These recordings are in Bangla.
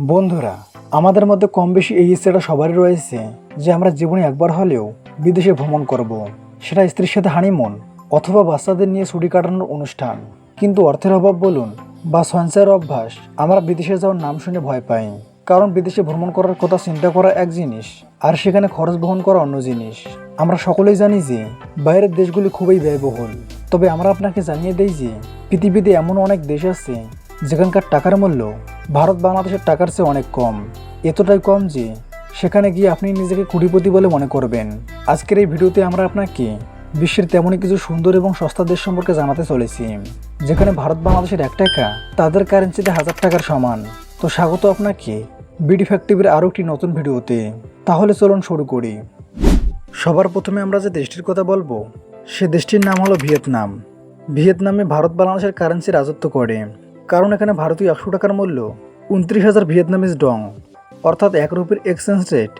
বন্ধুরা, আমাদের মধ্যে কম বেশি এই ইচ্ছাটা সবারই রয়েছে যে আমরা জীবনে একবার হলেও বিদেশে ভ্রমণ করব। সেটা স্ত্রীর সাথে হানিমুন অথবা বাচ্চাদের নিয়ে ছুটি কাটানোর অনুষ্ঠান। কিন্তু অর্থের অভাব বলুন বা সঞ্চয়ের অভ্যাস, আমরা বিদেশে যাওয়ার নাম শুনে ভয় পাই। কারণ বিদেশে ভ্রমণ করার কথা চিন্তা করা এক জিনিস, আর সেখানে খরচ বহন করা অন্য জিনিস। আমরা সকলেই জানি যে বাইরের দেশগুলি খুবই ব্যয়বহুল। তবে আমরা আপনাকে জানিয়ে দেই যে পৃথিবীতে এমন অনেক দেশ আছে যেখানকার টাকার মূল্য ভারত বাংলাদেশের টাকার চেয়ে অনেক কম। এতটাই কম যে সেখানে গিয়ে আপনি নিজেকে কোটিপতি বলে মনে করবেন। আজকের এই ভিডিওতে আমরা আপনাকে বিশ্বের তেমনই কিছু সুন্দর এবং সস্তা দেশ সম্পর্কে জানাতে চলেছি, যেখানে ভারত বাংলাদেশের 1 টাকা তাদের কারেন্সিতে 1000 টাকার সমান। তো স্বাগত আপনাকে বিডি ফ্যাক্ট টিভির আরও একটি নতুন ভিডিওতে। তাহলে চলুন শুরু করি। সবার প্রথমে আমরা যে দেশটির কথা বলবো সে দেশটির নাম হলো ভিয়েতনাম। ভিয়েতনামে ভারত বাংলাদেশের কারেন্সি রাজত্ব করে, কারণ এখানে ভারতীয় 100 টাকার মূল্য 29,000 ভিয়েতনামিজ ডং, অর্থাৎ 1 রুপির এক্সচেঞ্জ রেট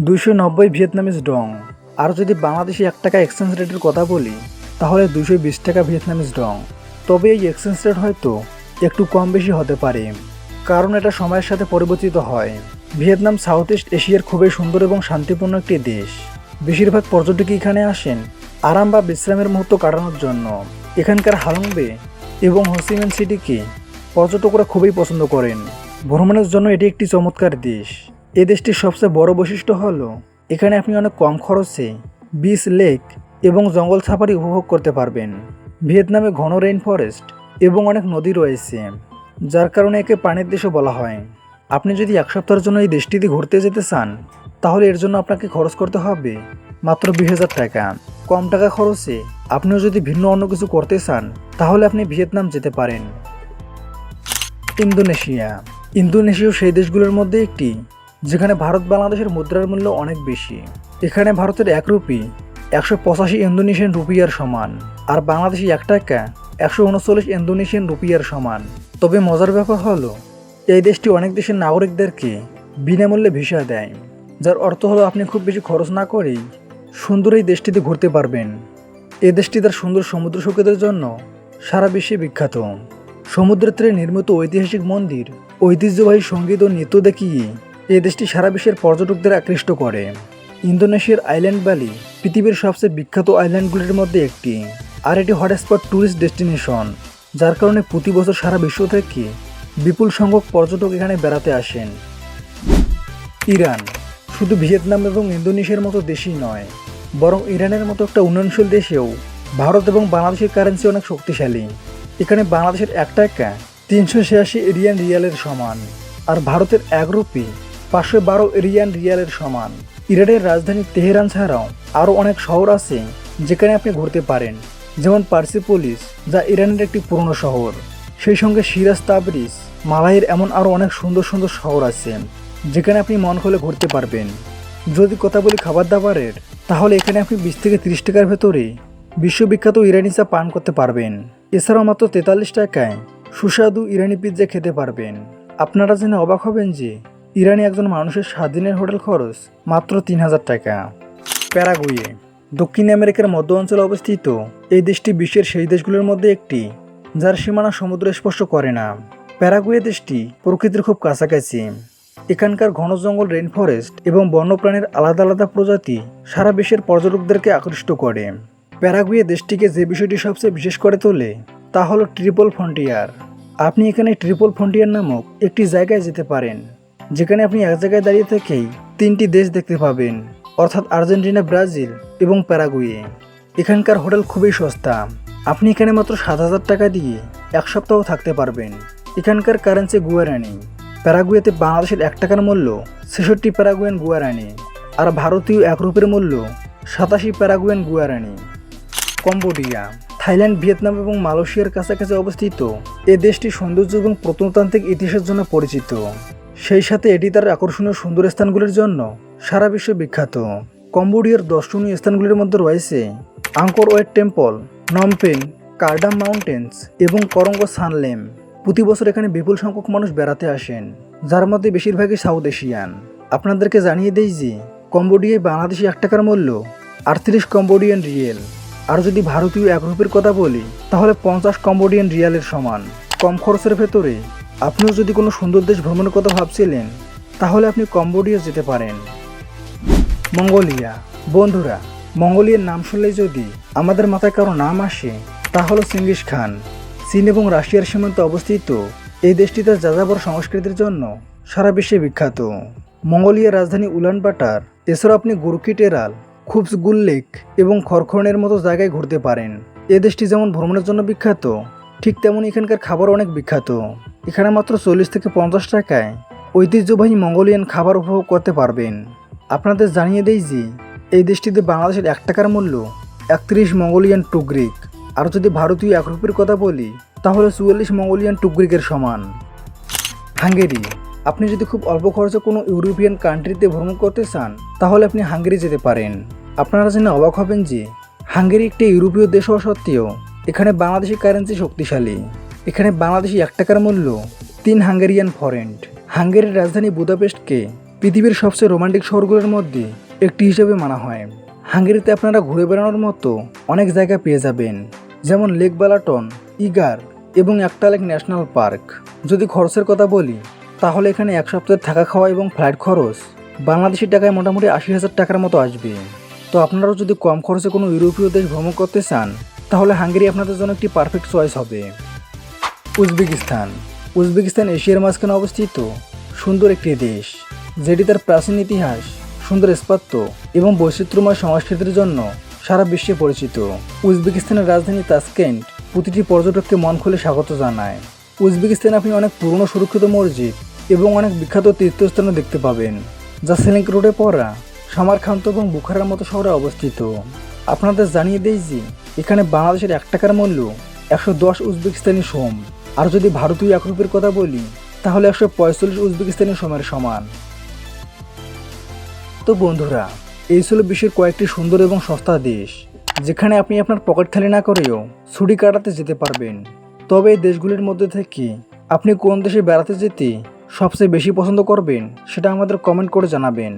290 ভিয়েতনামিজ ডং। আর যদি বাংলাদেশি 1 টাকা এক্সচেঞ্জ রেটের কথা বলি তাহলে 220 টাকা ভিয়েতনামিজ ডং। তবে এই এক্সচেঞ্জ রেট হয়তো একটু কম বেশি হতে পারে, কারণ এটা সময়ের সাথে পরিবর্তিত হয়। ভিয়েতনাম সাউথ ইস্ট এশিয়ার খুবই সুন্দর এবং শান্তিপূর্ণ একটি দেশ। বেশিরভাগ পর্যটকই এখানে আসেন আরাম বা বিশ্রামের মুহূর্ত কাটানোর জন্য। এখানকার হালং বে এবং হোসিমিন সিটিকে পর্যটকরা খুবই পছন্দ করেন। ভ্রমণের জন্য এটি একটি চমৎকার দেশ। এই দেশটির সবচেয়ে বড় বৈশিষ্ট্য হলো এখানে আপনি অনেক কম খরচে বিচ, লেক এবং জঙ্গল সাফারি উপভোগ করতে পারবেন। ভিয়েতনামে ঘন রেইন ফরেস্ট এবং অনেক নদী রয়েছে, যার কারণে একে পানির দেশও বলা হয়। আপনি যদি 1 সপ্তাহের জন্য এই দেশটিতে ঘুরতে যেতে চান তাহলে এর জন্য আপনাকে খরচ করতে হবে মাত্র 20,000 টাকা। কম টাকা খরচে আপনিও যদি ভিন্ন অন্য কিছু করতে চান তাহলে আপনি ভিয়েতনাম যেতে পারেন। ইন্দোনেশিয়াও সেই দেশগুলোর মধ্যে একটি যেখানে ভারত বাংলাদেশের মুদ্রার মূল্য অনেক বেশি। এখানে ভারতের 1 রুপি 185 ইন্দোনেশিয়ান রুপিয়ার সমান, আর বাংলাদেশি 1 টাকা 139 ইন্দোনেশিয়ান রুপিয়ার সমান। তবে মজার ব্যাপার হলো এই দেশটি অনেক দেশের নাগরিকদেরকে বিনামূল্যে ভিসা দেয়, যার অর্থ হলো আপনি খুব বেশি খরচ না করেই সুন্দর এই দেশটিতে ঘুরতে পারবেন। এই দেশটি তার সুন্দর সমুদ্র সৈকতের জন্য সারা বিশ্বে বিখ্যাত। সমুদ্রের তীরে নির্মিত ঐতিহাসিক মন্দির, ঐতিহ্যবাহী সঙ্গীত ও নৃত্য দেখিয়ে এই দেশটি সারা বিশ্বের পর্যটকদের আকৃষ্ট করে। ইন্দোনেশিয়ার আইল্যান্ড ভ্যালি পৃথিবীর সবচেয়ে বিখ্যাত আইল্যান্ডগুলির মধ্যে একটি, আর এটি হটস্পট ট্যুরিস্ট ডেস্টিনেশন, যার কারণে প্রতি বছর সারা বিশ্ব থেকে বিপুল সংখ্যক পর্যটক এখানে বেড়াতে আসেন। ইরান শুধু ভিয়েতনাম এবং ইন্দোনেশিয়ার মতো দেশই নয়, বরং ইরানের মতো একটা উন্নয়নশীল দেশেও ভারত এবং বাংলাদেশের কারেন্সি অনেক শক্তিশালী। এখানে বাংলাদেশের 1 টাকা 386 ইরান রিয়ালের সমান, আর ভারতের 1 রুপি 512 ইরান রিয়ালের সমান। ইরানের রাজধানী তেহরান ছাড়াও আরও অনেক শহর আছে যেখানে আপনি ঘুরতে পারেন, যেমন পার্সিপোলিস, যা ইরানের একটি পুরনো শহর। সেই সঙ্গে সিরাজ, তাবরিজ, মালাইয়ের এমন আরও অনেক সুন্দর সুন্দর শহর আছে যেখানে আপনি মন খুলে ঘুরতে পারবেন। যদি কথা বলি খাবার দাবারের, তাহলে এখানে আপনি 20 থেকে 30 টাকার ভেতরে বিশ্ববিখ্যাত ইরানি চা পান করতে পারবেন। এছাড়াও মাত্র 43 টাকায় সুস্বাদু ইরানি পিৎজা খেতে পারবেন। আপনারা জেনে অবাক হবেন যে ইরানে একজন মানুষের 7 দিনের হোটেল খরচ মাত্র 3000 টাকা। প্যারাগুয়ে দক্ষিণ আমেরিকার মধ্য অঞ্চলে অবস্থিত এই দেশটি বিশ্বের সেই দেশগুলোর মধ্যে একটি যার সীমানা সমুদ্র স্পর্শ করে না। প্যারাগুয়ে দেশটি প্রকৃতির খুব কাছাকাছি। এখানকার ঘন জঙ্গল, রেইন ফরেস্ট এবং বন্যপ্রাণীর আলাদা আলাদা প্রজাতি সারা বিশ্বের পর্যটকদেরকে আকৃষ্ট করে। প্যারাগুয়ে দেশটিকে যে বিষয়টি সবচেয়ে বিশেষ করে তোলে তা হলো ট্রিপল ফ্রন্টিয়ার। আপনি এখানে ট্রিপল ফ্রন্টিয়ার নামক একটি জায়গায় যেতে পারেন, যেখানে আপনি এক জায়গায় দাঁড়িয়ে থেকেই 3টি দেশ দেখতে পাবেন, অর্থাৎ আর্জেন্টিনা, ব্রাজিল এবং প্যারাগুয়ে। এখানকার হোটেল খুবই সস্তা। আপনি এখানে মাত্র 7,000 টাকা দিয়ে 1 সপ্তাহ থাকতে পারবেন। এখানকার কারেন্সি গুয়ারানি। প্যারাগুয়েতে বাংলাদেশের 1 টাকার মূল্য 66 প্যারাগুয়েন গুয়ারানি, আর ভারতীয় 1 রুপির মূল্য 87 প্যারাগুয়েন গুয়ারানি। কম্বোডিয়া থাইল্যান্ড, ভিয়েতনাম এবং মালয়েশিয়ার কাছাকাছি অবস্থিত এ দেশটি সৌন্দর্য এবং প্রত্নতান্ত্রিক ইতিহাসের জন্য পরিচিত। সেই সাথে এটি তার আকর্ষণীয় সুন্দর স্থানগুলির জন্য সারা বিশ্বে বিখ্যাত। কম্বোডিয়ার দর্শনীয় স্থানগুলির মধ্যে রয়েছে Anchor watt temple, Phnom Penh, কার্ডাম mountains এবং করঙ্গ সানলেম। প্রতি বছর এখানে বিপুল সংখ্যক মানুষ বেড়াতে আসেন, যার মধ্যে বেশিরভাগই সাউথ এশিয়ান। আপনাদেরকে জানিয়ে দেই যে কম্বোডিয়ায় বাংলাদেশি 1 টাকার মূল্য 38 কম্বোডিয়ান রিয়েল, আর যদি ভারতীয় 1 রুপির কথা বলি তাহলে 50 কম্বোডিয়ান রিয়ালের সমান। কম খরচের ভেতরে আপনিও যদি কোনো সুন্দর দেশ ভ্রমণের কথা ভাবছিলেন তাহলে আপনি কম্বোডিয়া যেতে পারেন। মঙ্গোলিয়া। বন্ধুরা, মঙ্গোলিয়ার নাম শুনলেই যদি আমাদের মাথায় কারো নাম আসে তা হলো চেঙ্গিস খান। চীন এবং রাশিয়ার সীমান্তে অবস্থিত এই দেশটি তার যাযাবর সংস্কৃতির জন্য সারা বিশ্বে বিখ্যাত। মঙ্গোলিয়ার রাজধানী উলানবাটার এছাড়াও আপনি গুরকিটেরাল, খুবসগুল্লিক এবং খরখরনের মতো জায়গায় ঘুরতে পারেন। এ দেশটি যেমন ভ্রমণের জন্য বিখ্যাত, ঠিক তেমন এখানকার খাবার অনেক বিখ্যাত। এখানে মাত্র 40 থেকে 50 টাকায় ঐতিহ্যবাহী মঙ্গোলিয়ান খাবার উপভোগ করতে পারবেন। আপনাদের জানিয়ে দেই যে এই দেশটিতে বাংলাদেশের 1 টাকার মূল্য 31 মঙ্গোলিয়ান টুগরিক, আর যদি ভারতীয় 1 রুপির কথা বলি তাহলে 44 মঙ্গোলিয়ান টুগরিকের সমান। হাঙ্গেরি। আপনি যদি খুব অল্প খরচে কোনো ইউরোপিয়ান কান্ট্রিতে ভ্রমণ করতে চান তাহলে আপনি হাঙ্গেরি যেতে পারেন। আপনারা জেনে অবাক হবেন যে হাঙ্গেরি একটি ইউরোপীয় দেশ হওয়া সত্ত্বেও এখানে বাংলাদেশি কারেন্সি শক্তিশালী। এখানে বাংলাদেশি 1 টাকার মূল্য 3 হাঙ্গেরিয়ান ফরেন্ট। হাঙ্গেরির রাজধানী বুদাপেস্টকে পৃথিবীর সবচেয়ে রোমান্টিক শহরগুলোর মধ্যে একটি হিসেবে মানা হয়। হাঙ্গেরিতে আপনারা ঘুরে বেড়ানোর মতো অনেক জায়গা পেয়ে যাবেন, যেমন লেক বালাটন, ইগার এবং একটালেক ন্যাশনাল পার্ক। যদি খরচের কথা বলি তাহলে এখানে 1 সপ্তাহের থাকা খাওয়া এবং ফ্লাইট খরচ বাংলাদেশি টাকায় মোটামুটি 80,000 টাকার মতো আসবে। তো আপনারাও যদি কম খরচে কোনো ইউরোপীয় দেশ ভ্রমণ করতে চান তাহলে হাঙ্গেরি আপনাদের জন্য একটি পারফেক্ট চয়েস হবে। উজবেকিস্তান। উজবেকিস্তান এশিয়ার মাঝখানে অবস্থিত সুন্দর একটি দেশ, যেটি তার প্রাচীন ইতিহাস, সুন্দর স্থাপত্য এবং বৈচিত্র্যময় সংস্কৃতির জন্য সারা বিশ্বে পরিচিত। উজবেকিস্তানের রাজধানী তাসকেন্ট প্রতিটি পর্যটককে মন খুলে স্বাগত জানায়। উজবেকিস্তানে আপনি অনেক পুরনো সুরক্ষিত মসজিদ এবং অনেক বিখ্যাত তীর্থস্থানও দেখতে পাবেন, যা সিল্ক রোডে পড়া সামারখান্ত এবং বুখারার মতো শহরে অবস্থিত। আপনাদের জানিয়ে দেই যে এখানে বাংলাদেশের 1 টাকার মূল্য 110 উজবেকিস্তানি সোম, আর যদি ভারতীয় 1 রুপির কথা বলি তাহলে 145 উজবেকিস্তানি সোমের সমান। তো বন্ধুরা, এই ছিল বিশ্বের কয়েকটি সুন্দর এবং সস্তা দেশ যেখানে আপনি আপনার পকেট খালি না করেও ছুটি কাটাতে যেতে পারবেন। তবে এই দেশগুলির মধ্যে থেকে আপনি কোন দেশে বেড়াতে যেতে সবচেয়ে বেশি পছন্দ করবেন সেটা আমাদের কমেন্ট করে জানাবেন।